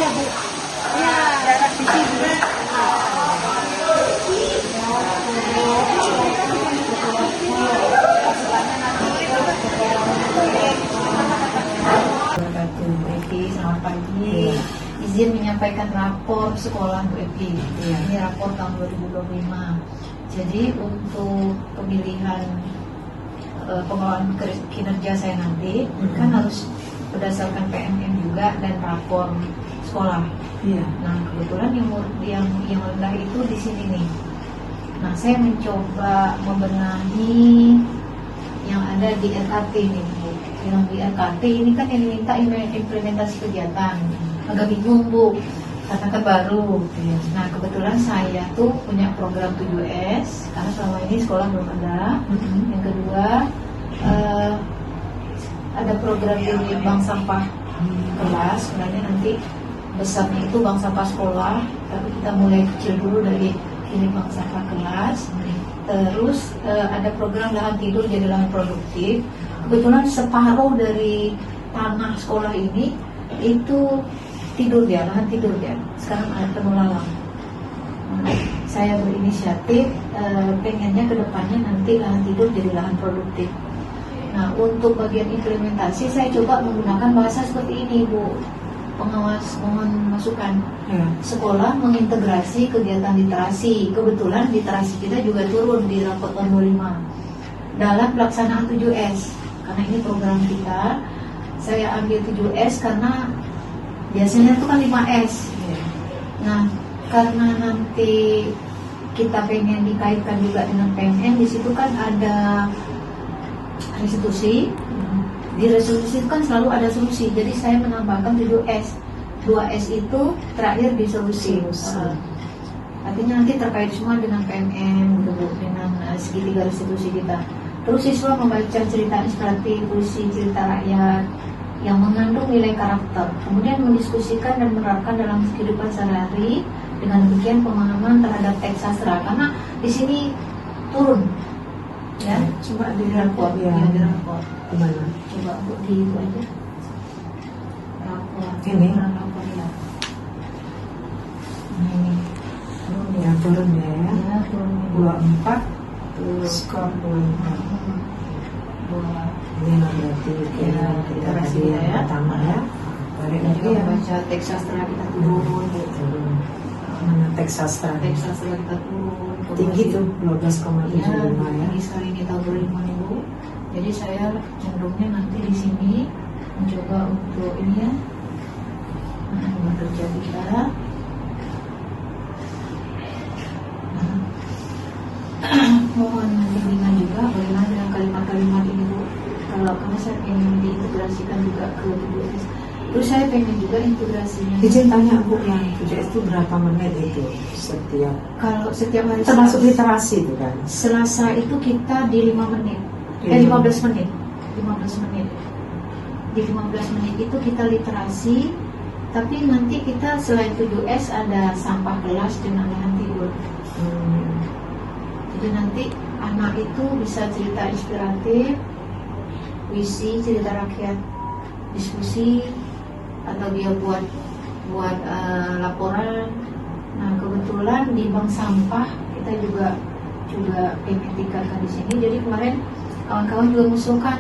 ya Bu. Ya, daerah sisi Bu. Selamat pagi. Izin menyampaikan rapor sekolah Bu Epi. Ini rapor tahun 2025. Jadi untuk pemilihan pengelolaan kinerja saya nanti kan harus berdasarkan PMM juga dan rapor sekolah. Nah kebetulan yang rendah itu di sini nih. Nah saya mencoba membenahi yang ada di RKT nih Bu. Yang di RKT ini kan yang diminta implementasi kegiatan. Agak bingung Bu, karena kan baru. Nah kebetulan saya tuh punya program 7S karena selama ini sekolah belum ada. Yang kedua ada program unit bank sampah kelas. Sebenarnya nanti besarnya itu bank sampah sekolah, tapi kita mulai kecil dulu dari unit bank sampah kelas. Terus ada program lahan tidur jadi lahan produktif. Kebetulan separuh dari tanah sekolah ini itu tidur dia, lahan tidur dia. Sekarang ada penulalang. Saya berinisiatif pengennya ke depannya nanti lahan tidur jadi lahan produktif. Nah untuk bagian implementasi saya coba menggunakan bahasa seperti ini Bu. Pengawas mohon masukan. Sekolah mengintegrasi kegiatan literasi. Kebetulan literasi kita juga turun di rapor tahun 25 dalam pelaksanaan 7S. Karena ini program kita, saya ambil 7S karena biasanya itu kan 5S. Nah, karena nanti kita pengen dikaitkan juga dengan PMN, di situ kan ada restitusi. Di restitusi itu kan selalu ada solusi. Jadi saya menambahkan 7S. 2S itu terakhir di solusi. Artinya nanti terkait semua dengan PMN, dengan segitiga restitusi kita. Terus siswa membaca cerita inspiratif, puisi, cerita rakyat yang mengandung nilai karakter. Kemudian mendiskusikan dan menerapkan dalam kehidupan sehari-hari. Dengan demikian pemahaman terhadap teks sastra. Karena di sini turun, ya. Coba di rapor, ya di rapor. Gimana? Coba Bu di itu aja. Rapor. Ini. Rapor ya. Nah, ini. Turun ya. Ya turun. 24. Skor 24. Ini berarti kita tadi yang pertama ya. Balik lagi ya baca teks sastra kita turun. Mana teks sastra? Teks sastra kita turun. Tinggi tuh 12,75 ya. Tinggi sekali di tahun 2005 Bu. Jadi saya cenderungnya nanti di sini mencoba untuk ini ya, bekerja kita. Mohon bimbingan juga bagaimana dengan kalimat-kalimat ini Bu. Kalau karena saya ingin diintegrasikan juga ke 7S. Terus saya pengen juga integrasinya. Izin tanya Bu, yang 7S itu berapa menit itu setiap? Kalau setiap hari termasuk literasi itu kan? Selasa itu kita di 5 menit. 15 menit. 15 menit. Di 15 menit itu kita literasi, tapi nanti kita selain 7S ada sampah kelas dan lahan tidur. Jadi nanti anak itu bisa cerita inspiratif, puisi, cerita rakyat, diskusi, atau dia buat laporan. Nah kebetulan di bank sampah kita juga pengen tingkatkan di sini. Jadi kemarin kawan-kawan juga mengusulkan,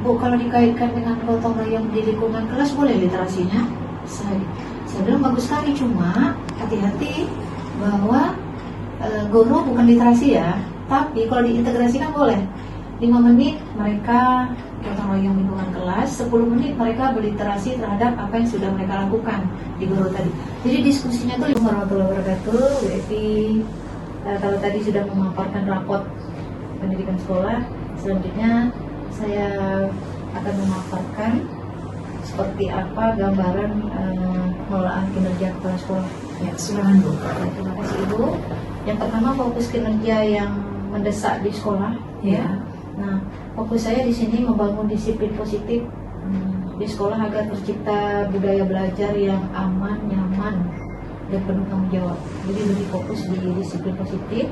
Bu kalau dikaitkan dengan gotong royong di lingkungan kelas boleh literasinya? Saya bilang bagus sekali, cuma hati-hati bahwa guru bukan literasi ya, tapi kalau diintegrasikan boleh. 5 menit mereka gotong royong lingkungan kelas, 10 menit mereka berliterasi terhadap apa yang sudah mereka lakukan di guru tadi. Jadi diskusinya tuh warahmatullahi wabarakatuh, Bu Evi. Kalau tadi sudah memaparkan raport pendidikan sekolah, selanjutnya saya akan memaparkan seperti apa gambaran pengelolaan kinerja kepala sekolah. Ya, silakan Bu. Terima kasih Ibu. Yang pertama fokus kinerja yang mendesak di sekolah. Ya. Nah, fokus saya di sini membangun disiplin positif di sekolah agar tercipta budaya belajar yang aman, nyaman, dan penuh tanggung jawab. Jadi lebih fokus di disiplin positif.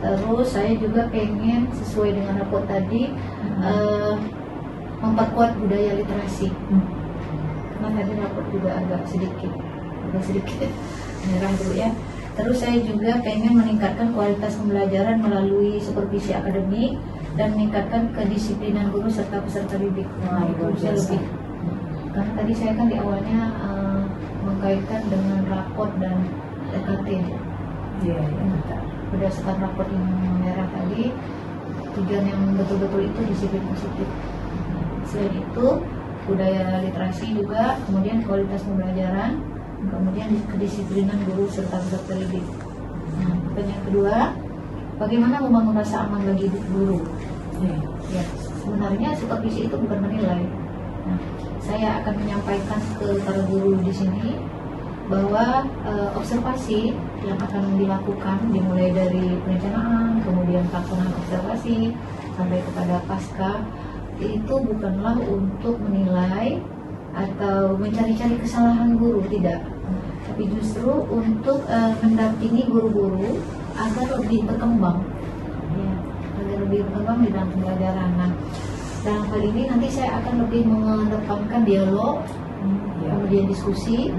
Terus saya juga pengen sesuai dengan raport tadi memperkuat budaya literasi. Karena tadi raport juga agak sedikit agak sedikit merah dulu ya. Terus saya juga pengen meningkatkan kualitas pembelajaran melalui supervisi akademik dan meningkatkan kedisiplinan guru serta peserta didik. Nah, itu saya lebih, karena tadi saya kan di awalnya mengkaitkan dengan raport dan TKT. Iya, Berdasarkan raport yang merah tadi, tujuan yang betul-betul itu disiplin positif. Selain itu, budaya literasi juga, kemudian kualitas pembelajaran, kemudian kedisiplinan guru serta peserta didik. Nah, pertanyaan kedua, bagaimana membangun rasa aman bagi guru? Ya, sebenarnya supervisi itu bukan menilai. Nah, saya akan menyampaikan ke para guru di sini bahwa observasi yang akan dilakukan dimulai dari perencanaan, kemudian pelaksanaan observasi sampai kepada pasca, itu bukanlah untuk menilai atau mencari-cari kesalahan guru, tidak, tapi justru untuk mendampingi guru-guru agar lebih berkembang, ya, agar lebih berkembang di dalam pembelajaran. Nah, dalam hal ini nanti saya akan lebih mengedepankan dialog, kemudian diskusi,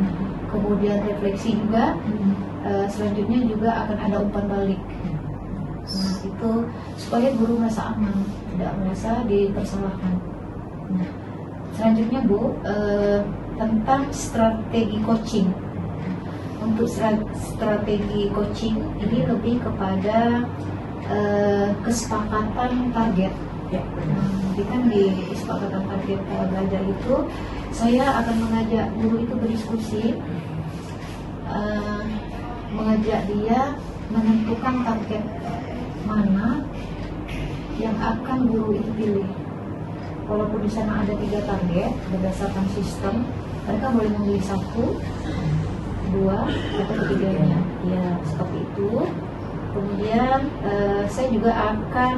kemudian refleksi juga. Selanjutnya juga akan ada umpan balik. Nah, itu supaya guru merasa aman, tidak merasa dipersalahkan. Nah, selanjutnya Bu, tentang strategi coaching. Untuk strategi coaching ini lebih kepada kesepakatan target. Ya, jadi kan di kesepakatan target belajar itu saya akan mengajak guru itu berdiskusi, mengajak dia menentukan target mana yang akan guru itu pilih. Walaupun di sana ada 3 target berdasarkan sistem, mereka boleh memilih 1, 2, atau ketiganya. Ya, seperti itu. Kemudian saya juga akan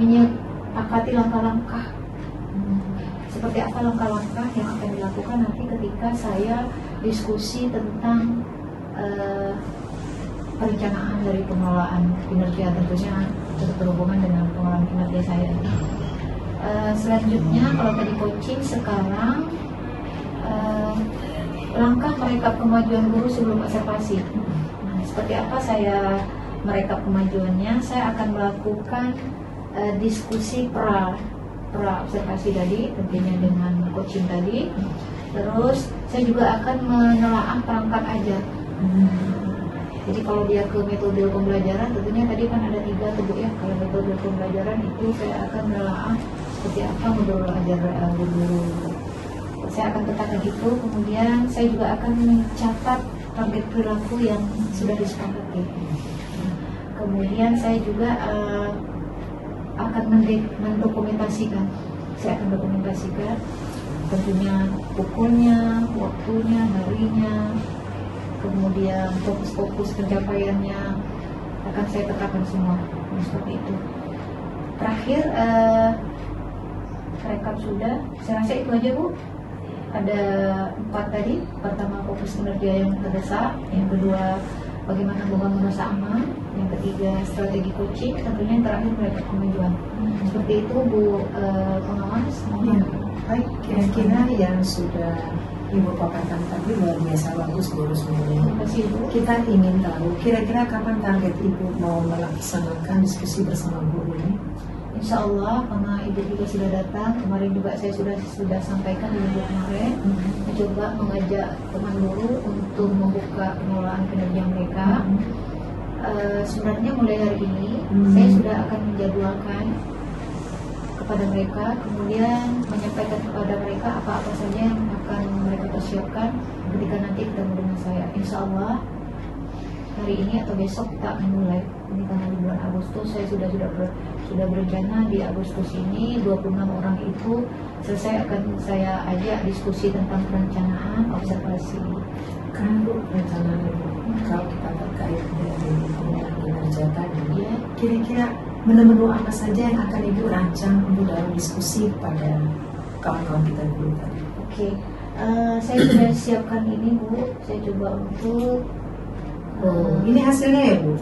menyepakati langkah-langkah. Seperti apa langkah-langkah yang akan dilakukan nanti ketika saya diskusi tentang perencanaan dari pengelolaan kinerja, tentunya berhubungan dengan pengelolaan kinerja saya. Selanjutnya kalau tadi coaching, sekarang langkah merekap kemajuan guru sebelum observasi. Nah, seperti apa saya merekap kemajuannya? Saya akan melakukan diskusi pra observasi tadi, tentunya dengan coaching tadi. Terus saya juga akan menelaah perangkat ajar. Jadi kalau dia ke metode pembelajaran, tentunya tadi kan ada 3 tuh Bu ya. Kalau metode pembelajaran itu saya akan menelaah seperti apa modul ajar guru. Saya akan tetapkan itu. Kemudian saya juga akan mencatat target perilaku yang sudah disepakati. Kemudian saya juga akan mendokumentasikan. Saya akan dokumentasikan tentunya pukulnya, waktunya, harinya, kemudian fokus-fokus pencapaiannya akan saya tetapkan semua. Seperti itu. Terakhir, rekap sudah. Saya rasa itu aja Bu. Ada 4 tadi. Pertama, fokus kinerja yang terdesak. Yang kedua, bagaimana membangun rasa aman. Yang ketiga, strategi coaching. Tentunya yang terakhir, merekap kemajuan. Seperti itu Bu pengawas. Baik, kira-kira yang sudah Ibu paparkan tadi luar biasa bagus guru semuanya. Terima kasih Bu. Kita ingin tahu kira-kira kapan target Ibu mau melaksanakan diskusi bersama guru ini? Insya Allah, karena Ibu juga sudah datang, kemarin juga saya sudah sampaikan di minggu kemarin, mencoba mengajak teman guru untuk membuka pengelolaan kinerja mereka. Sebenarnya mulai hari ini saya sudah akan menjadwalkan kepada mereka, kemudian menyampaikan kepada mereka apa-apa saja yang akan mereka persiapkan ketika nanti ketemu dengan saya. Insya Allah hari ini atau besok kita akan mulai. Ini karena di bulan Agustus saya sudah berencana di Agustus ini 26 orang itu selesai akan saya ajak diskusi tentang perencanaan observasi. Kan Bu, rencanaan Ibu kalau kita terkait dengan kinerja tadi, Ya, kira-kira menu-menu apa saja yang akan Ibu rancang untuk dalam diskusi pada kawan-kawan kita dulu tadi? Oke. Saya sudah siapkan ini Bu. Saya coba untuk ini hasilnya ya Bu?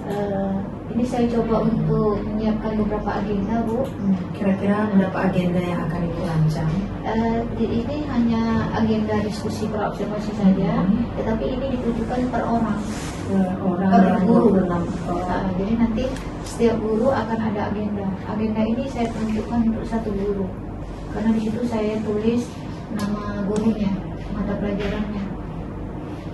Ini saya coba untuk menyiapkan beberapa agenda, Bu. Kira-kira berapa agenda yang akan Ibu rancang? Ini hanya agenda diskusi praobservasi saja, tetapi ini ditujukan per orang. Orang Per yang guru. 26 orang. Jadi nanti setiap guru akan ada agenda. Agenda ini saya tentukan untuk satu guru, karena di situ saya tulis nama gurunya, mata pelajarannya.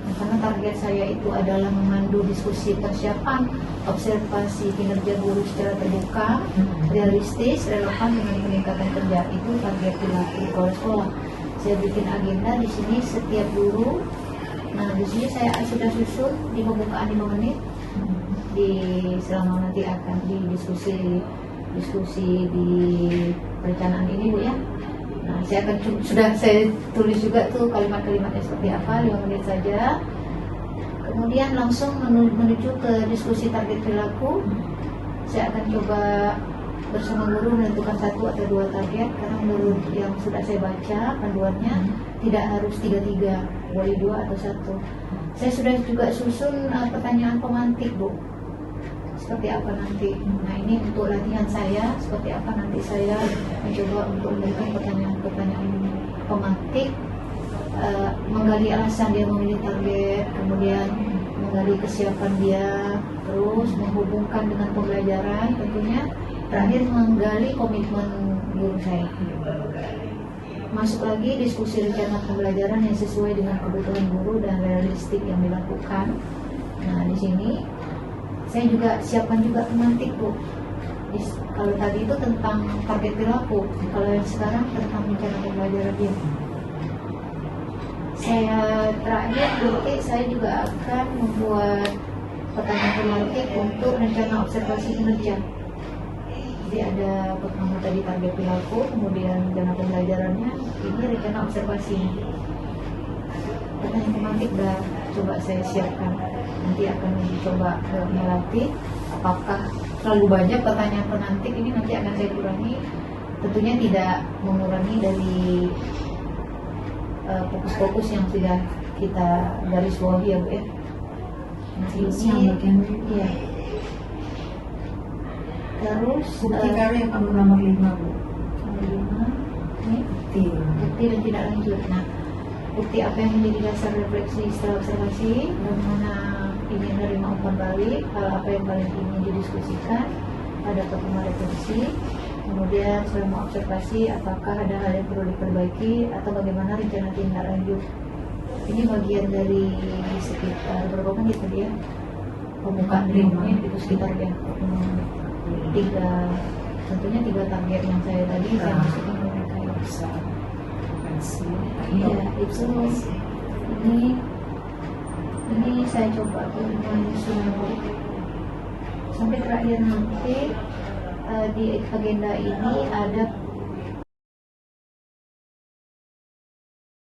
Nah, karena target saya itu adalah memandu diskusi persiapan observasi kinerja guru secara terbuka, realistis, relevan dengan peningkatan kerja. Itu target perilaku kepala sekolah. Saya bikin agenda di sini setiap guru. Nah, di sini saya sudah susun di pembukaan 5 menit. Selama nanti akan diskusi di perencanaan ini, Bu ya. Nah, sudah saya tulis juga tuh kalimat-kalimatnya seperti apa, 5 menit saja. Kemudian langsung menuju ke diskusi target perilaku. Saya akan coba bersama guru menentukan 1 atau 2 target, karena menurut yang sudah saya baca panduannya tidak harus 3-3, boleh 2 atau 1. Saya sudah juga susun pertanyaan pemantik, Bu. Seperti apa nanti. Nah, ini untuk latihan saya, seperti apa nanti saya mencoba untuk memberikan pertanyaan-pertanyaan pemantik, menggali alasan dia memilih target, kemudian menggali kesiapan dia, terus menghubungkan dengan pembelajaran tentunya, terakhir menggali komitmen guru saya. Masuk lagi diskusi rencana pembelajaran yang sesuai dengan kebutuhan guru dan realistik yang dilakukan. Nah, di sini saya juga siapkan juga pemantik, Bu. Kalau tadi itu tentang target perilaku, kalau yang sekarang tentang rencana pembelajaran dia. Terakhir nanti saya juga akan membuat pertanyaan pemantik untuk rencana observasi kinerja. Jadi ada pertama tadi target perilaku, kemudian rencana pembelajarannya, ini rencana observasi. Pertanyaan pemantik udah coba saya siapkan. Nanti akan dicoba melatih apakah terlalu banyak pertanyaan penantik, ini nanti akan saya kurangi. Tentunya tidak mengurangi dari fokus-fokus yang sudah kita garis bawahi, ya, Bu ya. Nah, ini iya. Terus Bukti karya yang nomor 5, Bu. nomor 5 ini bukti dan tidak lanjut. Nah, bukti apa yang menjadi dasar refleksi setelah observasi, bagaimana ingin menerima umpan balik, hal apa yang paling ingin didiskusikan pada pertemuan refleksi, kemudian selama observasi apakah ada hal yang perlu diperbaiki atau bagaimana rencana tindak lanjut. Ini bagian dari sekitar berapa menit tadi ya, pembukaan 5 menit itu sekitar ya, tentunya 3 target yang saya tadi saya masukin ke mereka ya. Iya, itu ini saya coba menyusun sampai terakhir nanti di agenda ini ada